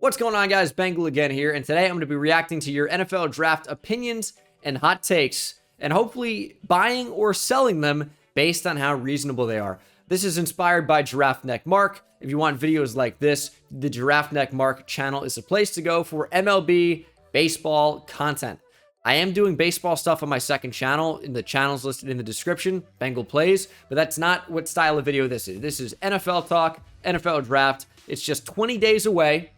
What's going on, guys? Bengal again here, and today I'm going to be reacting to your NFL draft opinions and hot takes, and hopefully buying or selling them based on how reasonable they are. This is inspired by Giraffe Neck Mark. If you want videos like this, the Giraffe Neck Mark channel is the place to go for MLB baseball content. I am doing baseball stuff on my second channel, and the channel's listed in the description, Bengal Plays, but that's not what style of video this is. This is NFL talk, NFL draft. It's just 20 days away,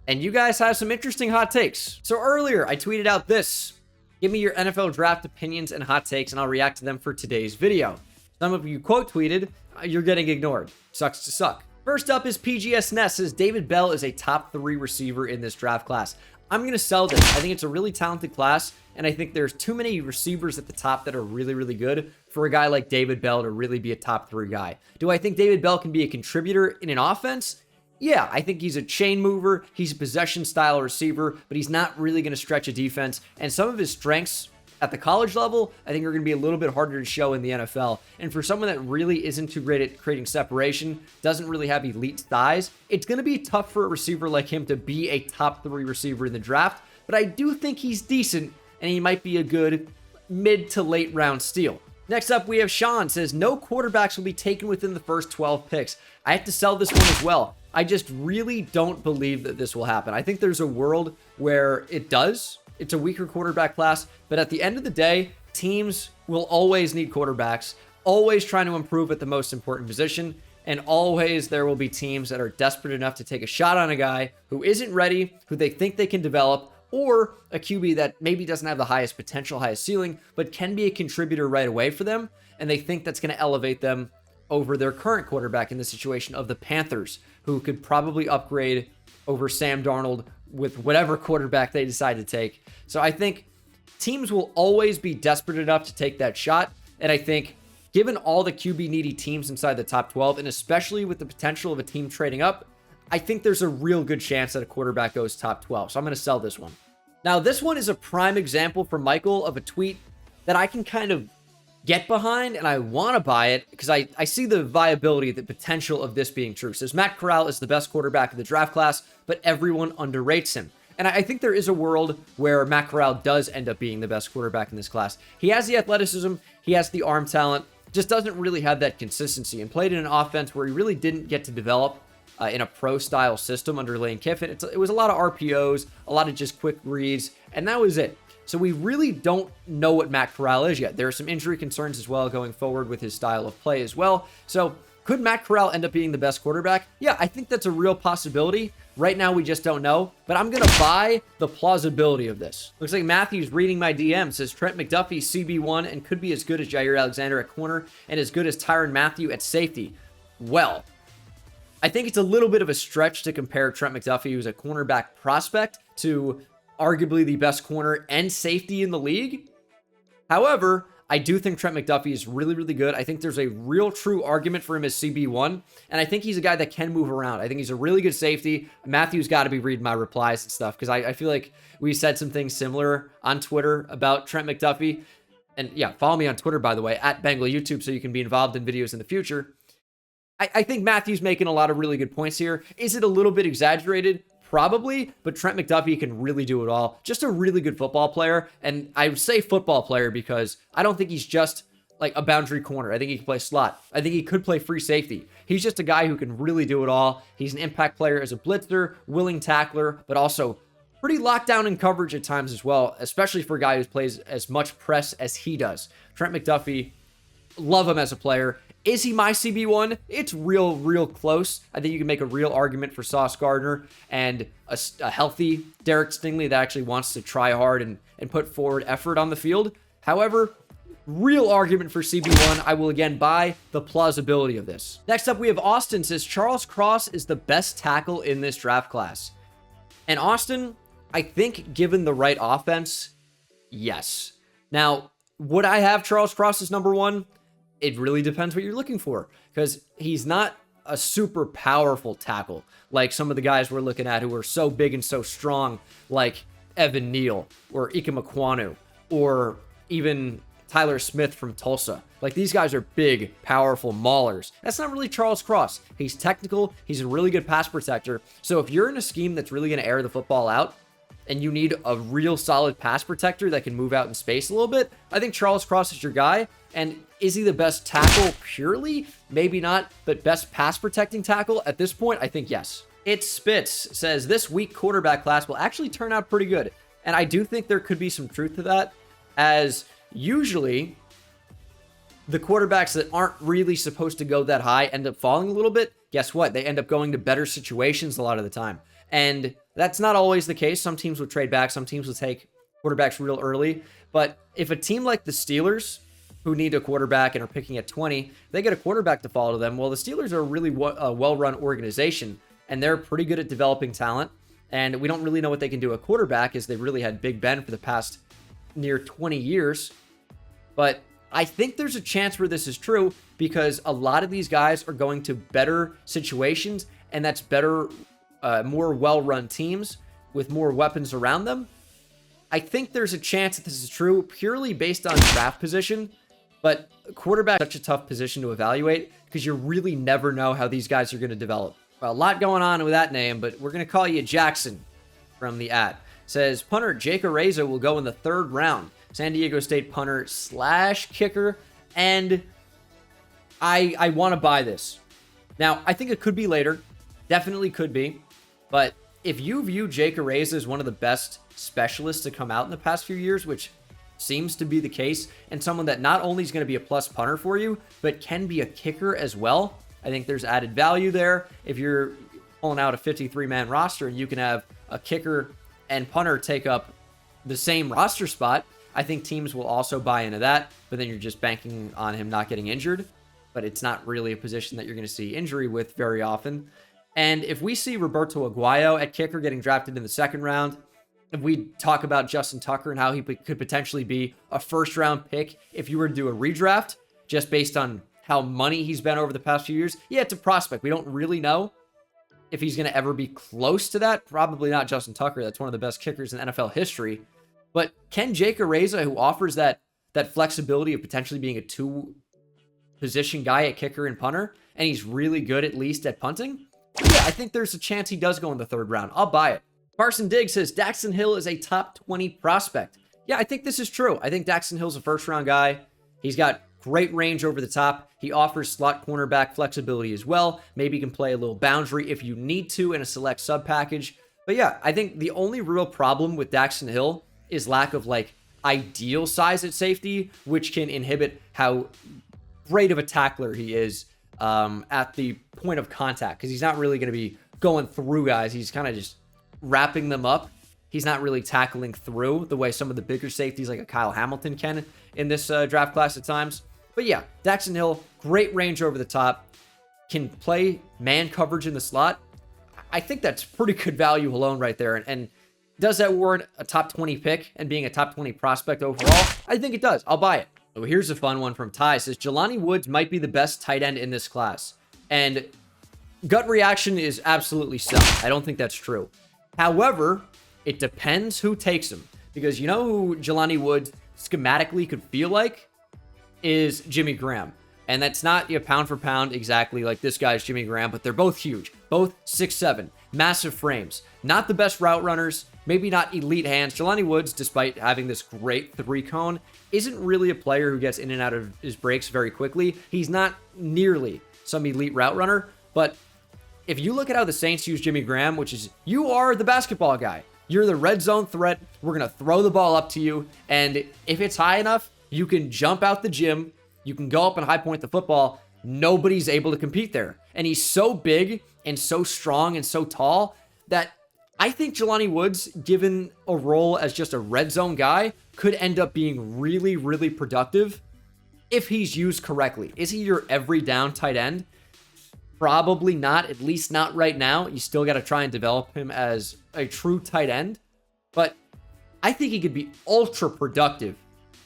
and you guys have some interesting hot takes. So earlier, I tweeted out this. Give me your NFL draft opinions and hot takes, and I'll react to them for today's video. Some of you quote tweeted, you're getting ignored. Sucks to suck. First up is PGS Ness says David Bell is a top 3 receiver in this draft class. I'm going to sell this. I think it's a really talented class, and I think there's too many receivers at the top that are really, really good for a guy like David Bell to really be a top 3 guy. Do I think David Bell can be a contributor in an offense? Yeah, I think he's a chain mover. He's a possession style receiver, but he's not really going to stretch a defense. And some of his strengths at the college level, I think are going to be a little bit harder to show in the NFL. And for someone that really isn't too great at creating separation, doesn't really have elite size, it's going to be tough for a receiver like him to be a top 3 receiver in the draft. But I do think he's decent, and he might be a good mid to late round steal. Next up, we have Sean says, no quarterbacks will be taken within the first 12 picks. I have to sell this one as well. I just really don't believe that this will happen. I think there's a world where it does. It's a weaker quarterback class, but at the end of the day, teams will always need quarterbacks, always trying to improve at the most important position, and always there will be teams that are desperate enough to take a shot on a guy who isn't ready, who they think they can develop, or a QB that maybe doesn't have the highest potential, highest ceiling, but can be a contributor right away for them, and they think that's going to elevate them over their current quarterback in the situation of the Panthers, who could probably upgrade over Sam Darnold with whatever quarterback they decide to take. So I think teams will always be desperate enough to take that shot, and I think given all the QB needy teams inside the top 12, and especially with the potential of a team trading up, I think there's a real good chance that a quarterback goes top 12. So I'm going to sell this one. Now, this one is a prime example for Michael of a tweet that I can kind of get behind, and I want to buy it because I see the viability, the potential of this being true. It says Matt Corral is the best quarterback of the draft class, but everyone underrates him. And I think there is a world where Matt Corral does end up being the best quarterback in this class. He has the athleticism, he has the arm talent, just doesn't really have that consistency, and played in an offense where he really didn't get to develop in a pro-style system under Lane Kiffin. It was a lot of RPOs, a lot of just quick reads, and that was it. So we really don't know what Matt Corral is yet. There are some injury concerns as well going forward with his style of play as well. So could Matt Corral end up being the best quarterback? Yeah, I think that's a real possibility. Right now, we just don't know, but I'm going to buy the plausibility of this. Looks like Matthew's reading my DM, says Trent McDuffie CB1 and could be as good as Jair Alexander at corner and as good as Tyrann Mathieu at safety. Well, I think it's a little bit of a stretch to compare Trent McDuffie, who's a cornerback prospect, to arguably the best corner and safety in the league. However, I do think Trent McDuffie is really, really good. I think there's a real true argument for him as CB1, and I think he's a guy that can move around. I think he's a really good safety. Matthew's got to be reading my replies and stuff, because I feel like we said some things similar on Twitter about Trent McDuffie. And yeah, follow me on Twitter, by the way, at Bengal YouTube, so you can be involved in videos in the future. I think Matthew's making a lot of really good points here. Is it a little bit exaggerated? Probably, but Trent McDuffie can really do it all. Just a really good football player. And I say football player because I don't think he's just like a boundary corner. I think he can play slot. I think he could play free safety. He's just a guy who can really do it all. He's an impact player as a blitzer, willing tackler, but also pretty locked down in coverage at times as well, especially for a guy who plays as much press as he does. Trent McDuffie, love him as a player. Is he my CB1? It's real close. I think you can make a real argument for Sauce Gardner and a healthy Derek Stingley that actually wants to try hard and put forward effort on the field. However, real argument for CB1. I will again buy the plausibility of this. Next up, we have Austin says Charles Cross is the best tackle in this draft class. And Austin, I think given the right offense, yes. Now, would I have Charles Cross as number 1? It really depends what you're looking for, because he's not a super powerful tackle like some of the guys we're looking at who are so big and so strong, like Evan Neal or Ike Mekwonu or even Tyler Smith from Tulsa. Like, these guys are big, powerful maulers. That's not really Charles Cross. He's technical. He's a really good pass protector. So if you're in a scheme that's really going to air the football out and you need a real solid pass protector that can move out in space a little bit, I think Charles Cross is your guy. And is he the best tackle purely? Maybe not, but best pass protecting tackle at this point, I think yes. It Spits says this week quarterback class will actually turn out pretty good. And I do think there could be some truth to that, as usually the quarterbacks that aren't really supposed to go that high end up falling a little bit. Guess what? They end up going to better situations a lot of the time. And that's not always the case. Some teams will trade back. Some teams will take quarterbacks real early. But if a team like the Steelers, who need a quarterback and are picking at 20, they get a quarterback to follow them. Well, the Steelers are a really well-run organization, and they're pretty good at developing talent. And we don't really know what they can do at quarterback, as they really had Big Ben for the past near 20 years. But I think there's a chance where this is true, because a lot of these guys are going to better situations, and that's better, more well-run teams with more weapons around them. I think there's a chance that this is true purely based on draft position. But quarterback is such a tough position to evaluate, because you really never know how these guys are going to develop. Well, a lot going on with that name, but we're going to call you Jackson from the @ says punter Jake Areza will go in the 3rd round. San Diego State punter / kicker. And I want to buy this. Now, I think it could be later. Definitely could be. But if you view Jake Areza as one of the best specialists to come out in the past few years, which seems to be the case, and someone that not only is going to be a plus punter for you, but can be a kicker as well, I think there's added value there. If you're pulling out a 53-man roster and you can have a kicker and punter take up the same roster spot, I think teams will also buy into that, but then you're just banking on him not getting injured. But it's not really a position that you're going to see injury with very often. And if we see Roberto Aguayo at kicker getting drafted in the 2nd round, if we talk about Justin Tucker and how he could potentially be a 1st-round pick if you were to do a redraft, just based on how money he's been over the past few years, yeah, it's a prospect. We don't really know if he's going to ever be close to that. Probably not Justin Tucker. That's one of the best kickers in NFL history. But can Jake Areza, who offers that flexibility of potentially being a 2-position guy at kicker and punter, and he's really good at least at punting, yeah, I think there's a chance he does go in the 3rd round. I'll buy it. Carson Diggs says Daxton Hill is a top 20 prospect. Yeah, I think this is true. I think Daxton Hill's a 1st-round guy. He's got great range over the top. He offers slot cornerback flexibility as well. Maybe he can play a little boundary if you need to in a select sub package. But yeah, I think the only real problem with Daxton Hill is lack of ideal size at safety, which can inhibit how great of a tackler he is at the point of contact, because he's not really going to be going through guys. He's kind of just wrapping them up. He's not really tackling through the way some of the bigger safeties like a Kyle Hamilton can in this draft class at times. But yeah, Daxton Hill, great range over the top, can play man coverage in the slot. I think that's pretty good value alone right there. And does that warrant a top 20 pick and being a top 20 prospect overall? I think it does. I'll buy it. So here's a fun one from Ty. It says Jelani Woods might be the best tight end in this class. And gut reaction is absolutely so. I don't think that's true. However, it depends who takes him. Because you know who Jelani Woods schematically could feel like? Is Jimmy Graham. And that's not pound for pound exactly like this guy's Jimmy Graham, but they're both huge. Both 6'7", massive frames. Not the best route runners, maybe not elite hands. Jelani Woods, despite having this great 3-cone, isn't really a player who gets in and out of his breaks very quickly. He's not nearly some elite route runner, but if you look at how the Saints use Jimmy Graham, which is, you are the basketball guy. You're the red zone threat. We're going to throw the ball up to you, and if it's high enough, you can jump out the gym. You can go up and high point the football. Nobody's able to compete there. And he's so big and so strong and so tall that I think Jelani Woods, given a role as just a red zone guy, could end up being really, really productive if he's used correctly. Is he your every down tight end? Probably not, at least not right now. You still got to try and develop him as a true tight end. But I think he could be ultra productive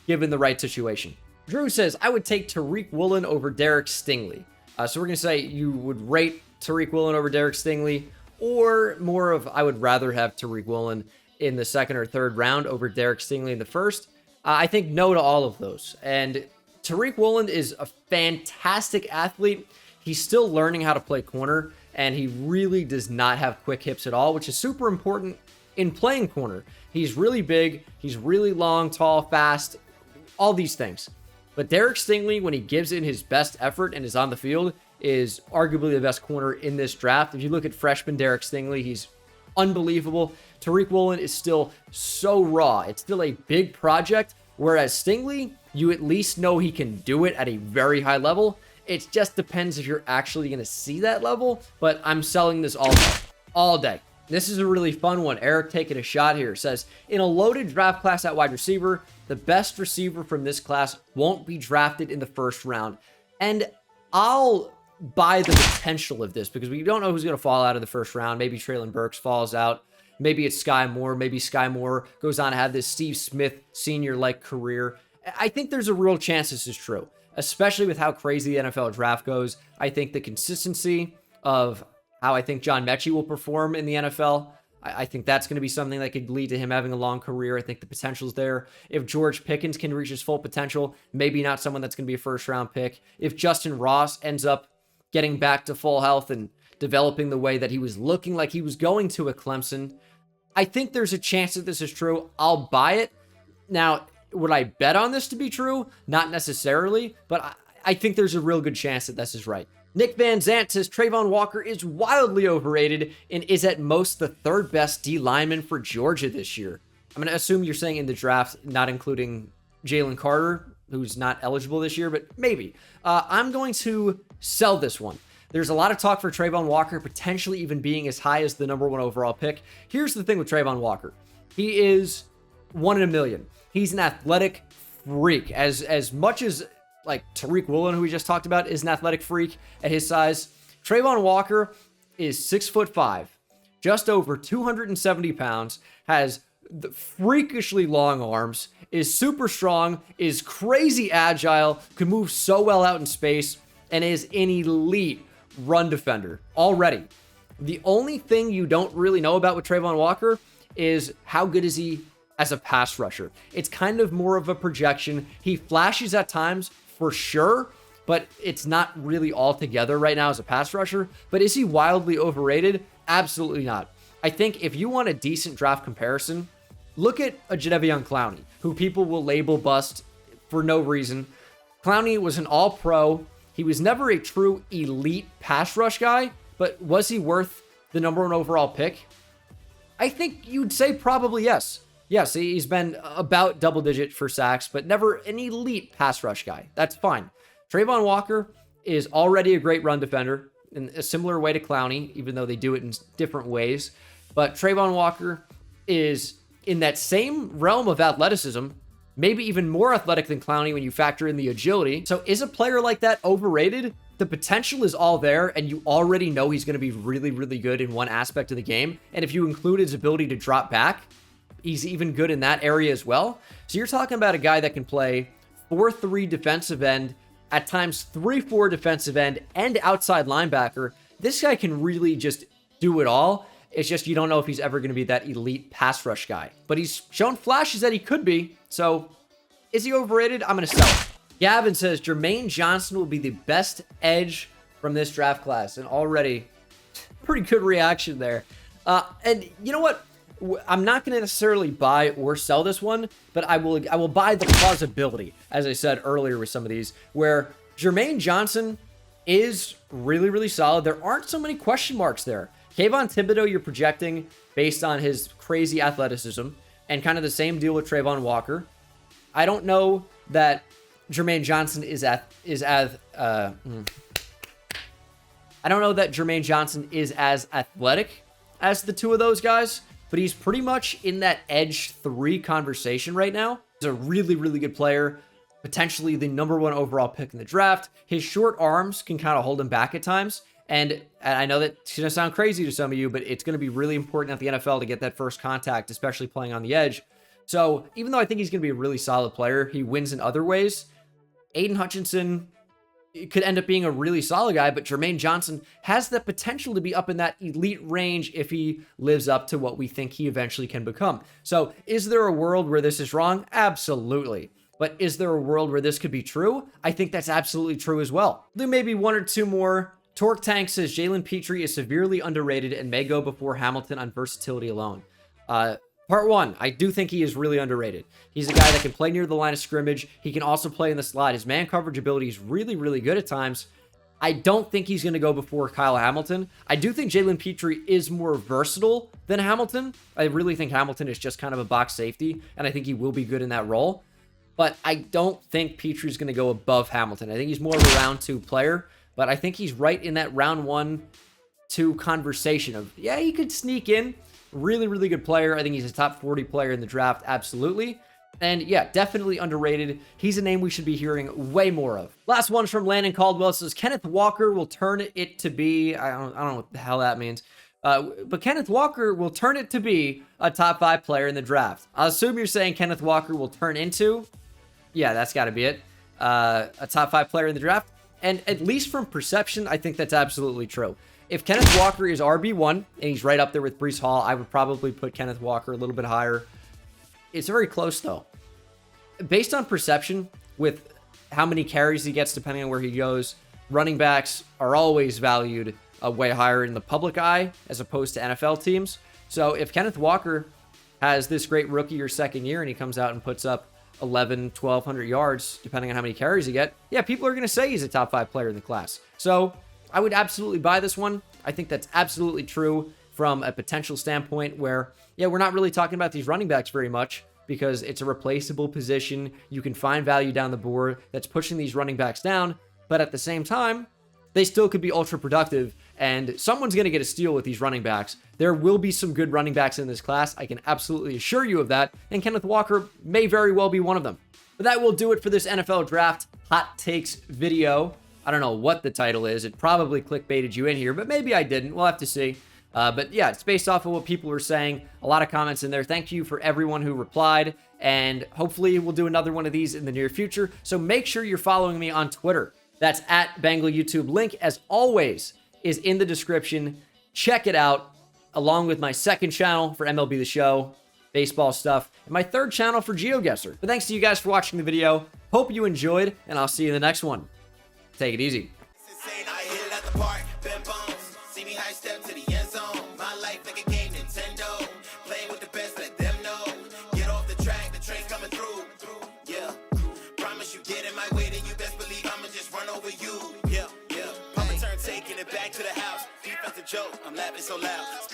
given the right situation. Drew says, I would take Tariq Woolen over Derek Stingley. So we're going to say you would rate Tariq Woolen over Derek Stingley, or more of I would rather have Tariq Woolen in the 2nd or 3rd round over Derek Stingley in the 1st. I think no to all of those. And Tariq Woolen is a fantastic athlete. He's still learning how to play corner, and he really does not have quick hips at all, which is super important in playing corner. He's really big, he's really long, tall, fast, all these things. But Derek Stingley, when he gives in his best effort and is on the field, is arguably the best corner in this draft. If you look at freshman Derek Stingley, he's unbelievable. Tariq Woolen is still so raw. It's still a big project, whereas Stingley, you at least know he can do it at a very high level. It just depends if you're actually going to see that level, but I'm selling this all day. All day. This is a really fun one. Eric taking a shot here says, in a loaded draft class at wide receiver, the best receiver from this class won't be drafted in the first round. And I'll buy the potential of this because we don't know who's going to fall out of the first round. Maybe Traylon Burks falls out. Maybe it's Sky Moore. Maybe Sky Moore goes on to have this Steve Smith senior-like career. I think there's a real chance this is true, especially with how crazy the NFL draft goes. I think the consistency of how I think John Mechie will perform in the NFL, I think that's going to be something that could lead to him having a long career. I think the potential's there. If George Pickens can reach his full potential, maybe not someone that's going to be a first-round pick. If Justin Ross ends up getting back to full health and developing the way that he was looking like he was going to at Clemson, I think there's a chance that this is true. I'll buy it. Now, would I bet on this to be true? Not necessarily, but I think there's a real good chance that this is right. Nick Van Zant says Travon Walker is wildly overrated and is at most the third best D lineman for Georgia this year. I'm going to assume you're saying in the draft, not including Jalen Carter, who's not eligible this year, but maybe. I'm going to sell this one. There's a lot of talk for Travon Walker potentially even being as high as the #1 overall pick. Here's the thing with Travon Walker. He is 1 in a million. He's an athletic freak. As much as like Tariq Woolen, who we just talked about, is an athletic freak at his size, Travon Walker is 6'5", just over 270 pounds, has the freakishly long arms, is super strong, is crazy agile, can move so well out in space, and is an elite run defender already. The only thing you don't really know about with Travon Walker is how good is he as a pass rusher. It's kind of more of a projection. He flashes at times for sure, but it's not really all together right now as a pass rusher. But is he wildly overrated? Absolutely not. I think if you want a decent draft comparison, look at a Jadeveon Clowney, who people will label bust for no reason. Clowney was an all-pro. He was never a true elite pass rush guy, but was he worth the #1 overall pick? I think you'd say probably yes. Yes, he's been about double-digit for sacks, but never an elite pass rush guy. That's fine. Travon Walker is already a great run defender in a similar way to Clowney, even though they do it in different ways. But Travon Walker is in that same realm of athleticism, maybe even more athletic than Clowney when you factor in the agility. So is a player like that overrated? The potential is all there, and you already know he's going to be really, really good in one aspect of the game. And if you include his ability to drop back, he's even good in that area as well. So you're talking about a guy that can play 4-3 defensive end, at times 3-4 defensive end, and outside linebacker. This guy can really just do it all. It's just you don't know if he's ever going to be that elite pass rush guy. But he's shown flashes that he could be. So is he overrated? I'm going to sell it. Gavin says Jermaine Johnson will be the best edge from this draft class. And already pretty good reaction there. And you know what? I'm not going to necessarily buy or sell this one, but I will buy the plausibility, as I said earlier with some of these, where Jermaine Johnson is really, really solid. There aren't so many question marks there. Kayvon Thibodeau, you're projecting based on his crazy athleticism, and kind of the same deal with Travon Walker. I don't know that Jermaine Johnson I don't know that Jermaine Johnson is as athletic as the two of those guys, but he's pretty much in that edge 3 conversation right now. He's a really, really good player, potentially the #1 overall pick in the draft. His short arms can kind of hold him back at times. And I know that's going to sound crazy to some of you, but it's going to be really important at the NFL to get that first contact, especially playing on the edge. So even though I think he's going to be a really solid player, he wins in other ways. Aiden Hutchinson could end up being a really solid guy, but Jermaine Johnson has the potential to be up in that elite range if he lives up to what we think he eventually can become. So is there a world where this is wrong? Absolutely. But is there a world where this could be true? I think that's absolutely true as well. There may be one or two more. Torque Tank says Jalen Petrie is severely underrated and may go before Hamilton on versatility alone. Part one, I do think he is really underrated. He's a guy that can play near the line of scrimmage. He can also play in the slot. His man coverage ability is really, really good at times. I don't think he's going to go before Kyle Hamilton. I do think Jalen Petrie is more versatile than Hamilton. I really think Hamilton is just kind of a box safety, and I think he will be good in that role. But I don't think Petrie's going to go above Hamilton. I think he's more of a round 2 player, but I think he's right in that round 1-2 conversation of, yeah, he could sneak in. Really, really good player. I think he's a top 40 player in the draft. Absolutely. And yeah, definitely underrated. He's a name we should be hearing way more of. Last one's from Landon Caldwell. It says Kenneth Walker will turn it to be, I don't know what the hell that means. But Kenneth Walker will turn it to be a top 5 player in the draft. I'll assume you're saying Kenneth Walker will turn into, yeah, that's got to be it. A top 5 player in the draft. And at least from perception, I think that's absolutely true. If Kenneth Walker is RB1 and he's right up there with Breece Hall, I would probably put Kenneth Walker a little bit higher. It's very close, though. Based on perception, with how many carries he gets depending on where he goes, running backs are always valued way higher in the public eye as opposed to NFL teams. So if Kenneth Walker has this great rookie or second year and he comes out and puts up 1,200 yards, depending on how many carries he get, yeah, people are going to say he's a top 5 player in the class. So I would absolutely buy this one. I think that's absolutely true from a potential standpoint where, yeah, we're not really talking about these running backs very much because it's a replaceable position. You can find value down the board that's pushing these running backs down, but at the same time, they still could be ultra productive, and someone's going to get a steal with these running backs. There will be some good running backs in this class. I can absolutely assure you of that, and Kenneth Walker may very well be one of them. But that will do it for this NFL Draft Hot Takes video. I don't know what the title is. It probably clickbaited you in here, but maybe I didn't. We'll have to see. But yeah, it's based off of what people were saying. A lot of comments in there. Thank you for everyone who replied. And hopefully we'll do another one of these in the near future. So make sure you're following me on Twitter. That's at Bengal YouTube. Link, as always, is in the description. Check it out, along with my second channel for MLB The Show, baseball stuff, and my third channel for GeoGuessr. But thanks to you guys for watching the video. Hope you enjoyed, and I'll see you in the next one. Take it easy. Joke, I'm laughing so loud.